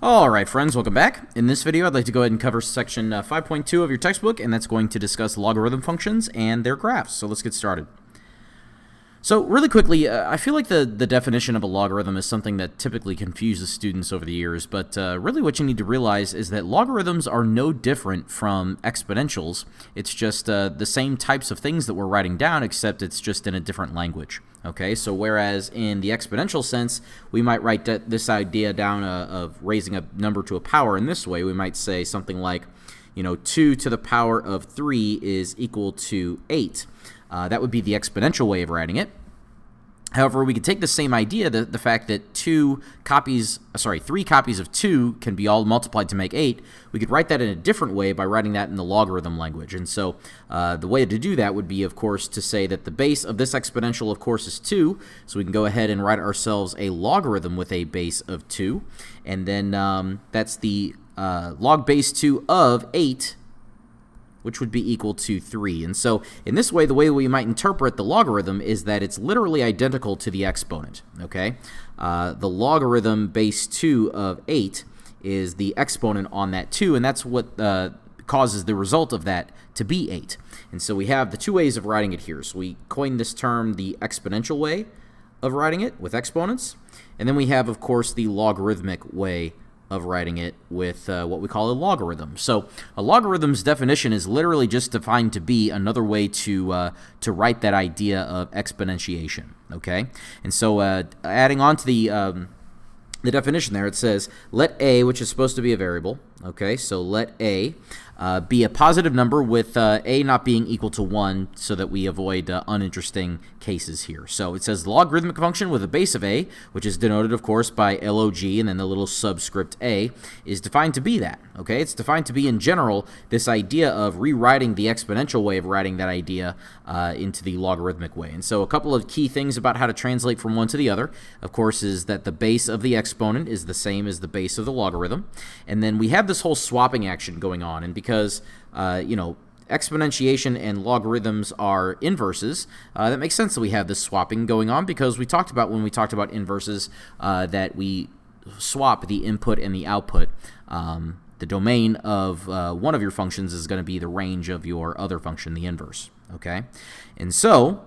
Alright friends, welcome back. In this video I'd like to go ahead and cover section 5.2 of your textbook, and that's going to discuss logarithm functions and their graphs. So let's get started. So really quickly, I feel like the definition of a logarithm is something that typically confuses students over the years, but really what you need to realize is that logarithms are no different from exponentials. It's just the same types of things that we're writing down, except it's just in a different language. Okay, so whereas in the exponential sense, we might write this idea down of raising a number to a power in this way. We might say something like, 2 to the power of 3 is equal to 8. That would be the exponential way of writing it. However, we could take the same idea, the fact that 3 copies of 2 can be all multiplied to make 8. We could write that in a different way by writing that in the logarithm language. And so the way to do that would be, of course, to say that the base of this exponential, of course, is 2. So we can go ahead and write ourselves a logarithm with a base of 2. And then that's the log base 2 of 8, which would be equal to 3. And so in this way, the way we might interpret the logarithm is that it's literally identical to the exponent, okay? The logarithm base 2 of 8 is the exponent on that 2, and that's what causes the result of that to be 8. And so we have the two ways of writing it here. So we coined this term the exponential way of writing it with exponents, and then we have, of course, the logarithmic way of writing it with what we call a logarithm. So a logarithm's definition is literally just defined to be another way to write that idea of exponentiation. Okay, and so adding on to the definition there, it says let a, which is supposed to be a variable. Okay, so let a be a positive number with a not being equal to 1 so that we avoid uninteresting cases here. So it says the logarithmic function with a base of a, which is denoted, of course, by log, and then the little subscript a, is defined to be that. Okay, it's defined to be, in general, this idea of rewriting the exponential way of writing that idea into the logarithmic way. And so a couple of key things about how to translate from one to the other, of course, is that the base of the exponent is the same as the base of the logarithm. And then we have this whole swapping action going on, and because exponentiation and logarithms are inverses, that makes sense that we have this swapping going on, because we talked about, when we talked about inverses, that we swap the input and the output. The domain of one of your functions is going to be the range of your other function, the inverse. Okay, and so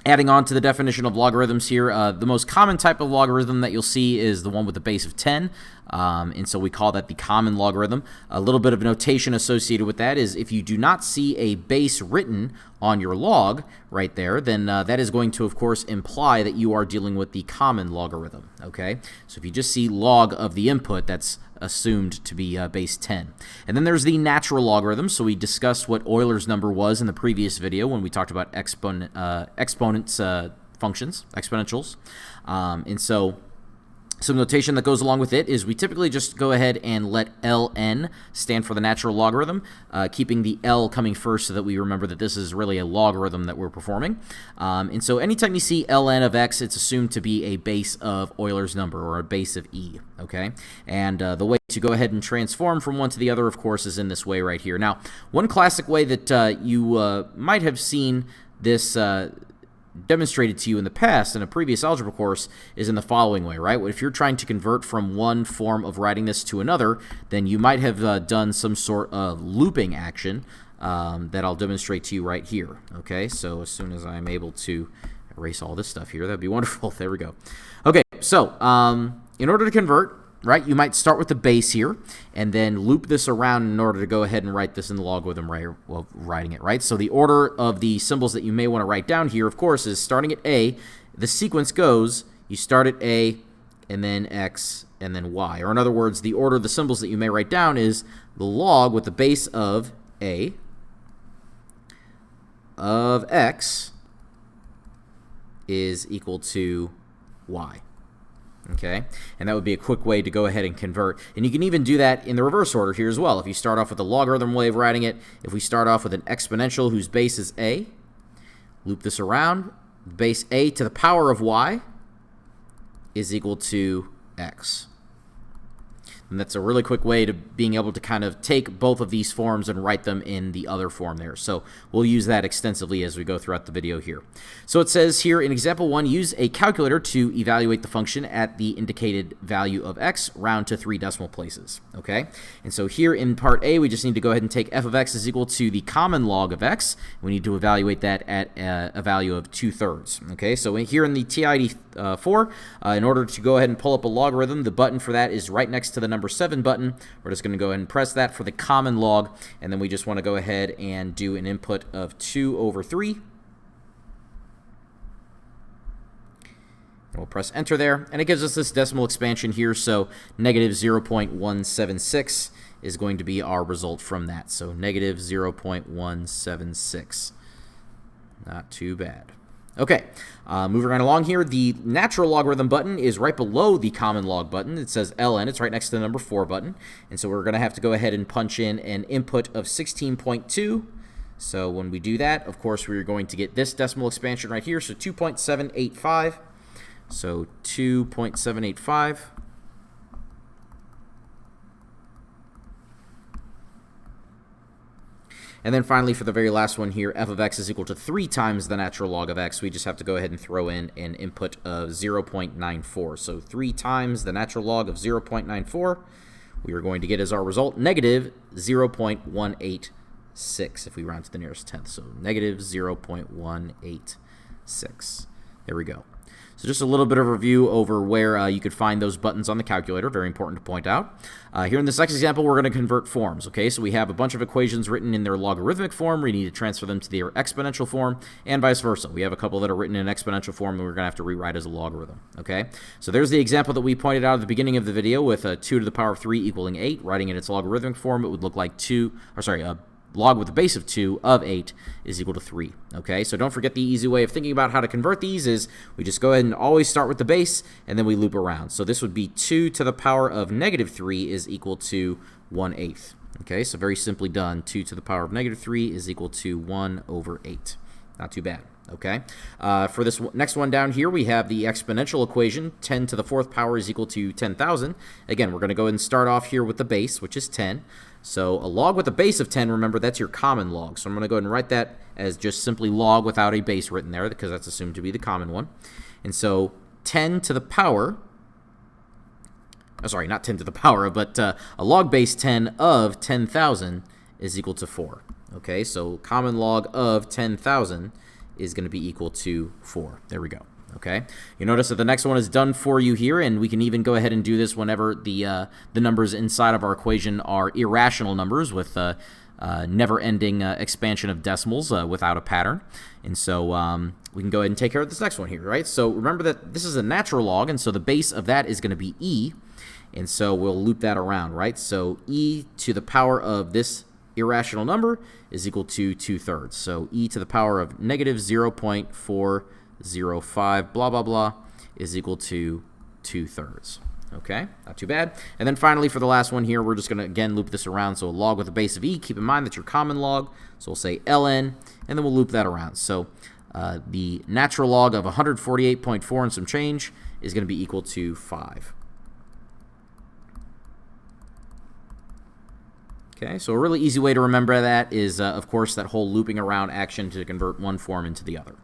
adding on to the definition of logarithms here, the most common type of logarithm that you'll see is the one with the base of 10, and so we call that the common logarithm. A little bit of notation associated with that is if you do not see a base written on your log right there, then that is going to, of course, imply that you are dealing with the common logarithm. Okay, so if you just see log of the input, that's assumed to be base 10. And then there's the natural logarithm. So we discussed what Euler's number was in the previous video when we talked about exponents functions, exponentials. And so some notation that goes along with it is we typically just go ahead and let ln stand for the natural logarithm, keeping the L coming first so that we remember that this is really a logarithm that we're performing. And so anytime you see ln of x, it's assumed to be a base of Euler's number, or a base of e. Okay, and the way to go ahead and transform from one to the other, of course, is in this way right here. Now, one classic way that you might have seen this demonstrated to you in the past in a previous algebra course is in the following way, right? If you're trying to convert from one form of writing this to another, then you might have done some sort of looping action that I'll demonstrate to you right here. Okay, so as soon as I'm able to erase all this stuff here, that'd be wonderful. There we go. Okay, so in order to convert, right, you might start with the base here and then loop this around in order to go ahead and write this in the logarithm while writing it, right? So the order of the symbols that you may want to write down here, of course, is starting at A. The sequence goes, you start at A, and then X, and then Y. Or in other words, the order of the symbols that you may write down is the log with the base of A of X is equal to Y. Okay, and that would be a quick way to go ahead and convert. And you can even do that in the reverse order here as well. If you start off with the logarithm way of writing it, if we start off with an exponential whose base is a, loop this around, base a to the power of y is equal to x. And that's a really quick way to being able to kind of take both of these forms and write them in the other form there. So we'll use that extensively as we go throughout the video here. So it says here in example 1, use a calculator to evaluate the function at the indicated value of x, round to 3 decimal places. Okay, and so here in part A, we just need to go ahead and take f of x is equal to the common log of x. We need to evaluate that at a value of 2/3. Okay, so here in the TID4, in order to go ahead and pull up a logarithm, the button for that is right next to the number 7 button. We're just going to go ahead and press that for the common log, and then we just want to go ahead and do an input of 2/3. And we'll press enter there, and it gives us this decimal expansion here, so negative 0.176 is going to be our result from that. So negative 0.176. Not too bad. Okay, moving right along here, the natural logarithm button is right below the common log button. It says ln, it's right next to the number 4 button, and so we're going to have to go ahead and punch in an input of 16.2. So when we do that, of course, we're going to get this decimal expansion right here, so 2.785. So 2.785. And then finally, for the very last one here, f of x is equal to 3 times the natural log of x. We just have to go ahead and throw in an input of 0.94. So 3 times the natural log of 0.94, we are going to get as our result negative 0.186 if we round to the nearest tenth. So negative 0.186. There we go. So just a little bit of review over where you could find those buttons on the calculator. Very important to point out. Here in this next example, we're going to convert forms. Okay, so we have a bunch of equations written in their logarithmic form. We need to transfer them to their exponential form, and vice versa. We have a couple that are written in exponential form that we're going to have to rewrite as a logarithm. Okay, so there's the example that we pointed out at the beginning of the video with 2 to the power of 3 equaling 8. Writing in its logarithmic form, it would look like log with the base of 2 of 8 is equal to 3. Okay, so don't forget the easy way of thinking about how to convert these is we just go ahead and always start with the base, and then we loop around. So this would be 2 to the power of negative 3 is equal to 1/8. Okay, so very simply done. 2 to the power of negative 3 is equal to 1/8. Not too bad. Okay, for this next one down here, we have the exponential equation. 10 to the 4th power is equal to 10,000. Again, we're going to go ahead and start off here with the base, which is 10. So a log with a base of 10, remember, that's your common log. So I'm going to go ahead and write that as just simply log without a base written there, because that's assumed to be the common one. And so 10 to the power, sorry, not 10 to the power, but a log base 10 of 10,000 is equal to 4. Okay, so common log of 10,000 is going to be equal to 4. There we go. Okay, you notice that the next one is done for you here, and we can even go ahead and do this whenever the numbers inside of our equation are irrational numbers with never-ending expansion of decimals without a pattern. And so we can go ahead and take care of this next one here, right? So remember that this is a natural log, and so the base of that is going to be e, and so we'll loop that around, right? So e to the power of this irrational number is equal to 2/3. So e to the power of negative 0.405 blah blah blah is equal to 2/3. Okay, not too bad. And then finally, for the last one here, we're just going to again loop this around. So a log with a base of e, keep in mind that's your common log, so we'll say ln, and then we'll loop that around. So the natural log of 148.4 and some change is going to be equal to 5. Okay, so a really easy way to remember that is, of course, that whole looping around action to convert one form into the other.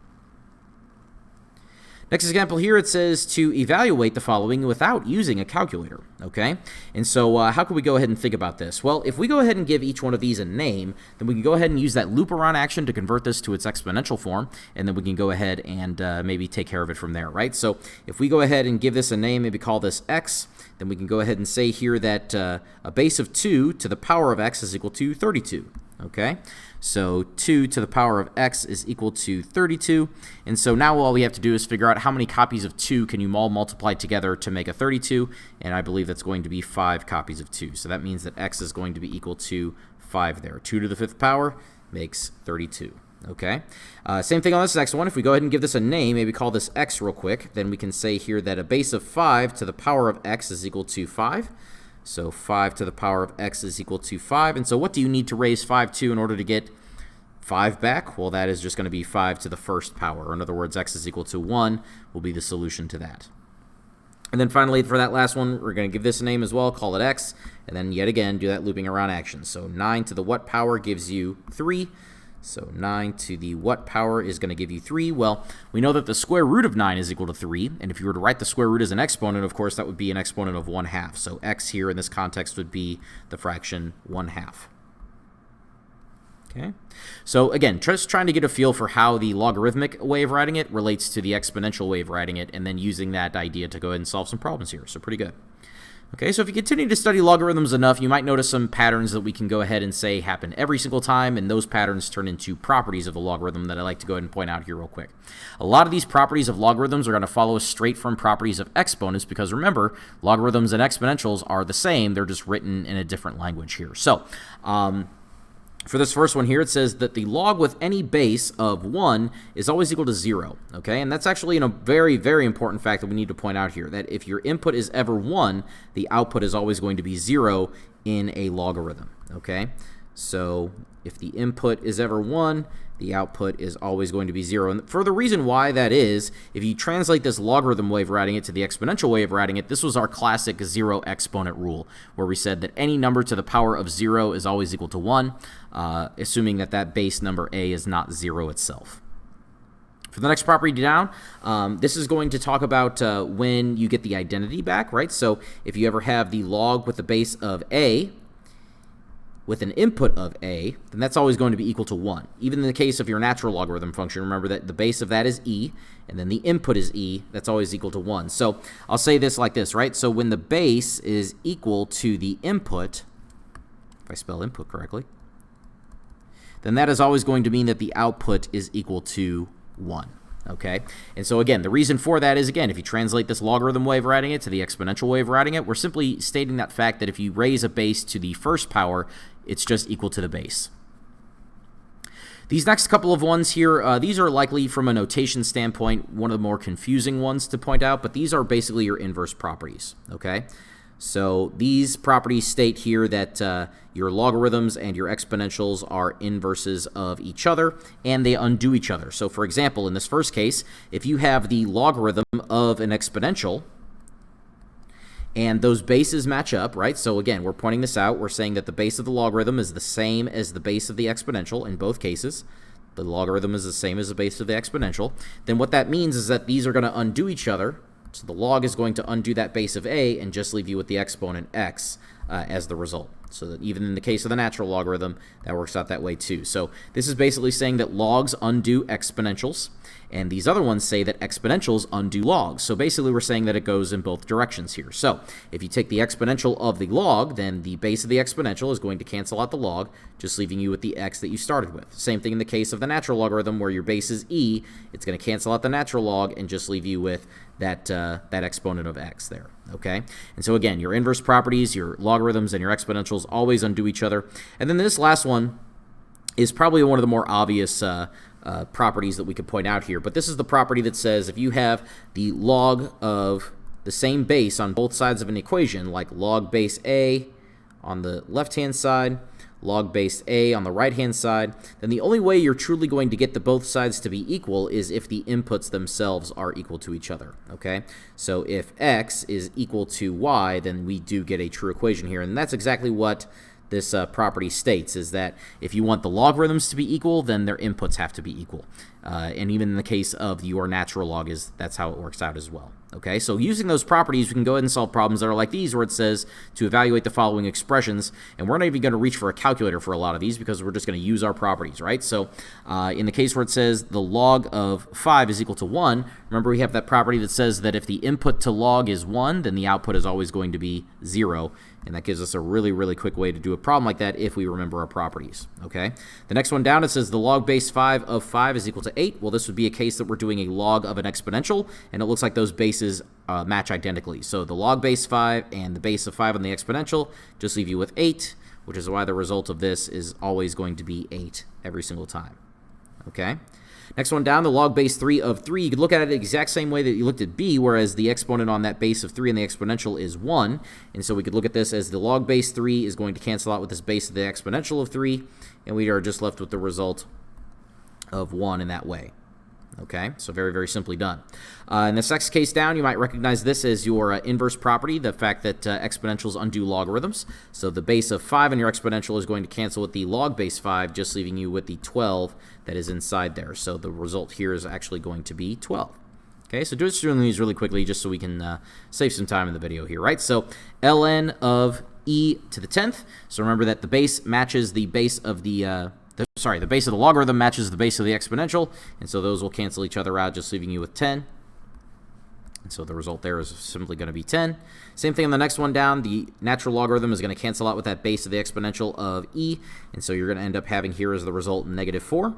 Next example here, it says to evaluate the following without using a calculator, okay? And so how can we go ahead and think about this? Well, if we go ahead and give each one of these a name, then we can go ahead and use that loop around action to convert this to its exponential form, and then we can go ahead and maybe take care of it from there, right? So if we go ahead and give this a name, maybe call this x, then we can go ahead and say here that a base of 2 to the power of x is equal to 32. Okay, so 2 to the power of x is equal to 32, and so now all we have to do is figure out how many copies of 2 can you all multiply together to make a 32, and I believe that's going to be 5 copies of 2. So that means that x is going to be equal to 5 there. 2 to the 5th power makes 32. Okay, same thing on this next one. If we go ahead and give this a name, maybe call this x real quick, then we can say here that a base of 5 to the power of x is equal to 5. So 5 to the power of x is equal to 5. And so what do you need to raise 5 to in order to get 5 back? Well, that is just going to be 5 to the 1st power. Or in other words, x is equal to 1 will be the solution to that. And then finally, for that last one, we're going to give this a name as well, call it x, and then yet again do that looping around action. So 9 to the what power gives you 3. So 9 to the what power is going to give you 3. Well, we know that the square root of 9 is equal to 3, and if you were to write the square root as an exponent, of course, that would be an exponent of 1/2. So x here in this context would be the fraction 1/2. Okay, so again, just trying to get a feel for how the logarithmic way of writing it relates to the exponential way of writing it, and then using that idea to go ahead and solve some problems here. So pretty good. Okay, so if you continue to study logarithms enough, you might notice some patterns that we can go ahead and say happen every single time, and those patterns turn into properties of the logarithm that I like to go ahead and point out here real quick. A lot of these properties of logarithms are going to follow straight from properties of exponents, because remember, logarithms and exponentials are the same, they're just written in a different language here. So, for this first one here, it says that the log with any base of 1 is always equal to 0, okay? And that's actually a very, very important fact that we need to point out here, that if your input is ever 1, the output is always going to be 0 in a logarithm, okay? So if the input is ever 1, the output is always going to be 0. And for the reason why that is, if you translate this logarithm way of writing it to the exponential way of writing it, this was our classic 0 exponent rule, where we said that any number to the power of 0 is always equal to 1, assuming that that base number a is not 0 itself. For the next property down, this is going to talk about when you get the identity back, right? So if you ever have the log with the base of a, with an input of a, then that's always going to be equal to 1. Even in the case of your natural logarithm function, remember that the base of that is e, and then the input is e, that's always equal to 1. So I'll say this like this, right? So when the base is equal to the input, if I spell input correctly, then that is always going to mean that the output is equal to 1. Okay, and so again, the reason for that is, again, if you translate this logarithm way of writing it to the exponential way of writing it, we're simply stating that fact that if you raise a base to the first power, it's just equal to the base. These next couple of ones here, these are likely from a notation standpoint one of the more confusing ones to point out, but these are basically your inverse properties, okay? So these properties state here that your logarithms and your exponentials are inverses of each other, and they undo each other. So for example, in this first case, if you have the logarithm of an exponential, and those bases match up, right? So again, we're pointing this out. We're saying that the base of the logarithm is the same as the base of the exponential in both cases. The logarithm is the same as the base of the exponential. Then what that means is that these are going to undo each other. So the log is going to undo that base of a and just leave you with the exponent x as the result. So that even in the case of the natural logarithm, that works out that way too. So this is basically saying that logs undo exponentials, and these other ones say that exponentials undo logs. So basically we're saying that it goes in both directions here. So if you take the exponential of the log, then the base of the exponential is going to cancel out the log, just leaving you with the x that you started with. Same thing in the case of the natural logarithm, where your base is e, it's going to cancel out the natural log and just leave you with that, that exponent of x there, okay? And so again, your inverse properties, your logarithms, and your exponentials always undo each other. And then this last one is probably one of the more obvious properties that we could point out here, but this is the property that says if you have the log of the same base on both sides of an equation, like log base a on the left-hand side, log base a on the right-hand side, then the only way you're truly going to get the both sides to be equal is if the inputs themselves are equal to each other, okay? So if x is equal to y, then we do get a true equation here, and that's exactly what this property states, is that if you want the logarithms to be equal, then their inputs have to be equal. And even in the case of your natural log, that's how it works out as well. Okay, so using those properties, we can go ahead and solve problems that are like these, where it says to evaluate the following expressions, and we're not even going to reach for a calculator for a lot of these because we're just going to use our properties, right? So in the case where it says the log of 5 is equal to 1, remember we have that property that says that if the input to log is 1, then the output is always going to be 0, and that gives us a really, really quick way to do a problem like that if we remember our properties, okay? The next one down, it says the log base 5 of 5 is equal to 8. Well, this would be a case that we're doing a log of an exponential, and it looks like those bases match identically. So the log base 5 and the base of 5 on the exponential just leave you with 8, which is why the result of this is always going to be 8 every single time, okay? Next one down, the log base 3 of 3. You could look at it the exact same way that you looked at b, whereas the exponent on that base of 3 and the exponential is 1. And so we could look at this as the log base 3 is going to cancel out with this base of the exponential of 3, and we are just left with the result of 1 in that way. Okay, so very, very simply done. In this next case down, you might recognize this as your inverse property, the fact that exponentials undo logarithms. So the base of 5 in your exponential is going to cancel with the log base 5, just leaving you with the 12 that is inside there. So the result here is actually going to be 12. Okay, so just doing these really quickly just so we can save some time in the video here, right? So ln of e to the 10th. So remember that the base matches the base of the base of the logarithm matches the base of the exponential, and so those will cancel each other out, just leaving you with 10. And so the result there is simply going to be 10. Same thing on the next one down. The natural logarithm is going to cancel out with that base of the exponential of e, and so you're going to end up having here as the result -4.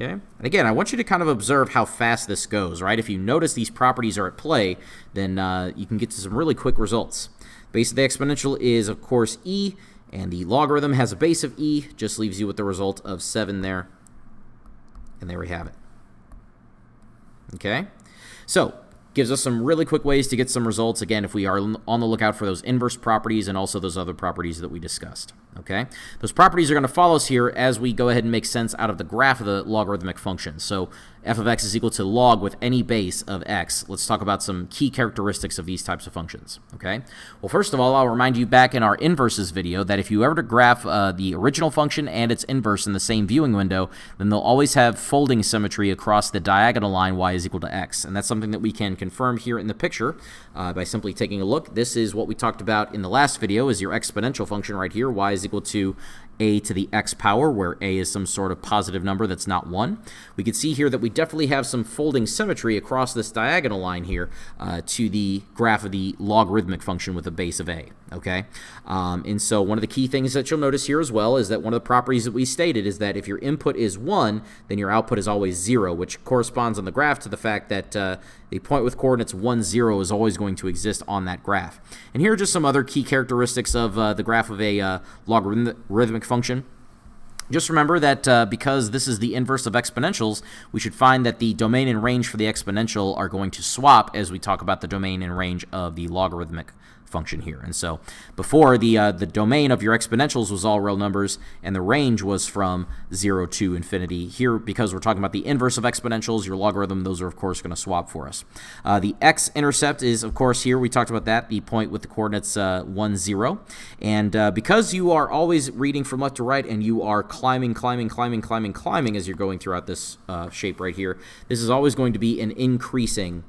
Okay, and again, I want you to kind of observe how fast this goes, right? If you notice these properties are at play, then you can get to some really quick results. Base of the exponential is, of course, e, and the logarithm has a base of e, just leaves you with the result of 7 there. And there we have it. Okay? So, gives us some really quick ways to get some results, again, if we are on the lookout for those inverse properties and also those other properties that we discussed. Okay? Those properties are going to follow us here as we go ahead and make sense out of the graph of the logarithmic function. So, f of x is equal to log with any base of x. Let's talk about some key characteristics of these types of functions. Okay? Well, first of all, I'll remind you back in our inverses video that if you ever graph the original function and its inverse in the same viewing window, then they'll always have folding symmetry across the diagonal line y is equal to x. And that's something that we can confirm here in the picture by simply taking a look. This is what we talked about in the last video, is your exponential function right here. Y is equal to a to the x power, where a is some sort of positive number that's not 1. We can see here that we definitely have some folding symmetry across this diagonal line here to the graph of the logarithmic function with a base of a. Okay, and so one of the key things that you'll notice here as well is that one of the properties that we stated is that if your input is 1, then your output is always 0, which corresponds on the graph to the fact that the point with coordinates 1, 0 is always going to exist on that graph. And here are just some other key characteristics of the graph of a logarithmic function. Just remember that because this is the inverse of exponentials, we should find that the domain and range for the exponential are going to swap as we talk about the domain and range of the logarithmic function here. And so before, the domain of your exponentials was all real numbers, and the range was from 0 to infinity. Here, because we're talking about the inverse of exponentials, your logarithm, those are, of course, going to swap for us. The x-intercept is, of course, here, we talked about that, the point with the coordinates 1, 0. And because you are always reading from left to right, and you are climbing as you're going throughout this shape right here, this is always going to be an increasing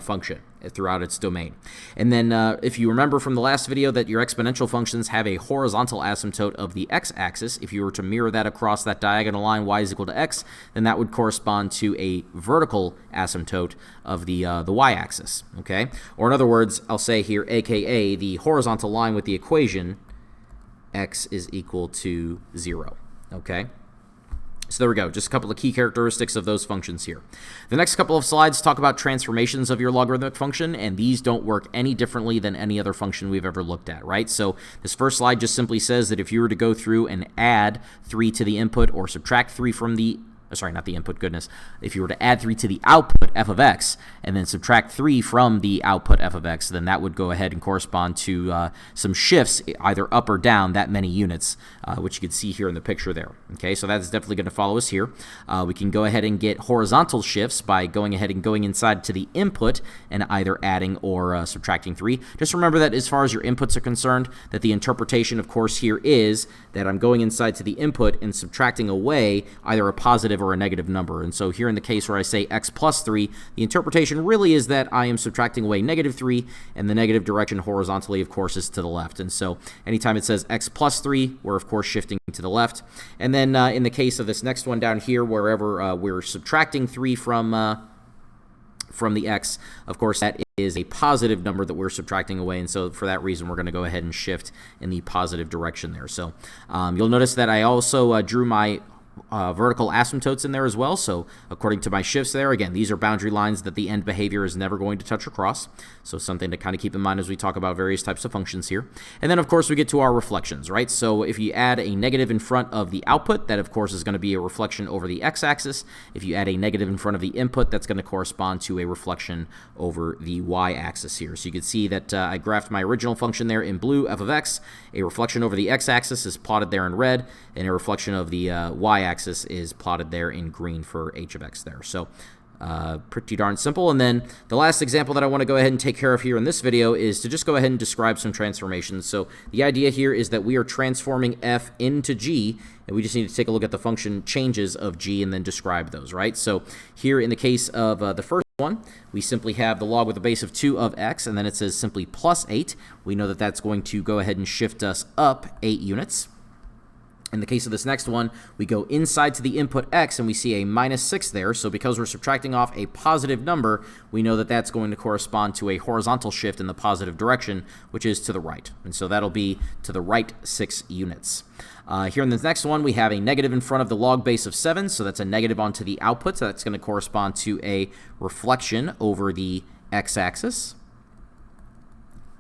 function throughout its domain. And then if you remember from the last video that your exponential functions have a horizontal asymptote of the x-axis, if you were to mirror that across that diagonal line y is equal to x, then that would correspond to a vertical asymptote of the y-axis. Okay? Or in other words, I'll say here, aka the horizontal line with the equation x is equal to 0. Okay? So there we go, just a couple of key characteristics of those functions here. The next couple of slides talk about transformations of your logarithmic function, and these don't work any differently than any other function we've ever looked at, right? So this first slide just simply says that if you were to go through and add 3 to the input or subtract 3 from the sorry, not the input, goodness. If you were to add 3 to the output, f of x, and then subtract 3 from the output, f of x, then that would go ahead and correspond to some shifts, either up or down, that many units, which you can see here in the picture there. Okay, so that's definitely going to follow us here. We can go ahead and get horizontal shifts by going ahead and going inside to the input and either adding or subtracting 3. Just remember that as far as your inputs are concerned, that the interpretation, of course, here is that I'm going inside to the input and subtracting away either a positive or a negative number. And so here in the case where I say x plus 3, the interpretation really is that I am subtracting away negative 3, and the negative direction horizontally, of course, is to the left. And so anytime it says x plus 3, we're, of course, shifting to the left. And then in the case of this next one down here, wherever we're subtracting 3 from the x, of course, that is a positive number that we're subtracting away, and so for that reason, we're going to go ahead and shift in the positive direction there. So you'll notice that I also drew my vertical asymptotes in there as well. So according to my shifts there, again, these are boundary lines that the end behavior is never going to touch across. So something to kind of keep in mind as we talk about various types of functions here. And then, of course, we get to our reflections, right? So if you add a negative in front of the output, that, of course, is going to be a reflection over the x-axis. If you add a negative in front of the input, that's going to correspond to a reflection over the y-axis here. So you can see that I graphed my original function there in blue, f of x. A reflection over the x-axis is plotted there in red, and a reflection of the y-axis y-axis is plotted there in green for h of x there. So pretty darn simple. And then the last example that I want to go ahead and take care of here in this video is to just go ahead and describe some transformations. So the idea here is that we are transforming f into g, and we just need to take a look at the function changes of g and then describe those, right? So here in the case of the first one, we simply have the log with a base of 2 of x, and then it says simply plus 8. We know that that's going to go ahead and shift us up 8 units. In the case of this next one, we go inside to the input x, and we see a minus 6 there. So because we're subtracting off a positive number, we know that that's going to correspond to a horizontal shift in the positive direction, which is to the right. And so that'll be to the right 6 units. Here in this next one, we have a negative in front of the log base of 7, so that's a negative onto the output. So that's going to correspond to a reflection over the x-axis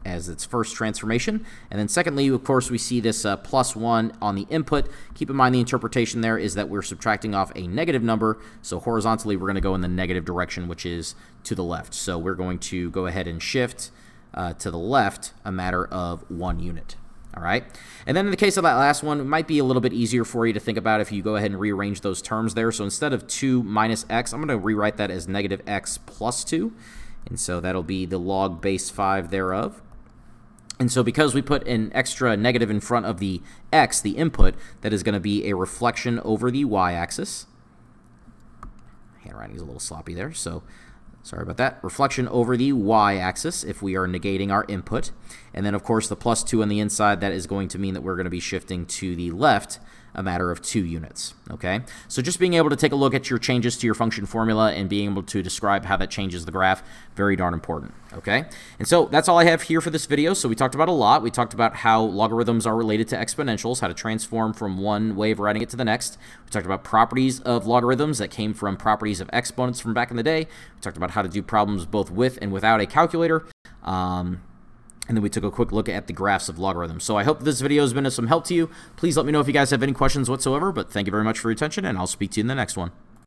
as its first transformation. And then secondly, of course, we see this plus 1 on the input. Keep in mind the interpretation there is that we're subtracting off a negative number, so horizontally we're going to go in the negative direction, which is to the left. So we're going to go ahead and shift to the left a matter of 1 unit. All right. And then in the case of that last one, it might be a little bit easier for you to think about if you go ahead and rearrange those terms there. So instead of 2 minus x, I'm going to rewrite that as negative x plus 2. And so that'll be the log base 5 thereof. And so because we put an extra negative in front of the x, the input, that is going to be a reflection over the y-axis. Handwriting is a little sloppy there, so sorry about that. Reflection over the y-axis if we are negating our input. And then, of course, the plus 2 on the inside, that is going to mean that we're going to be shifting to the left a matter of 2 units, okay? So just being able to take a look at your changes to your function formula and being able to describe how that changes the graph, very darn important, okay? And so that's all I have here for this video. So we talked about a lot. We talked about how logarithms are related to exponentials, how to transform from one way of writing it to the next. We talked about properties of logarithms that came from properties of exponents from back in the day. We talked about how to do problems both with and without a calculator. And then we took a quick look at the graphs of logarithms. So I hope this video has been of some help to you. Please let me know if you guys have any questions whatsoever, but thank you very much for your attention, and I'll speak to you in the next one.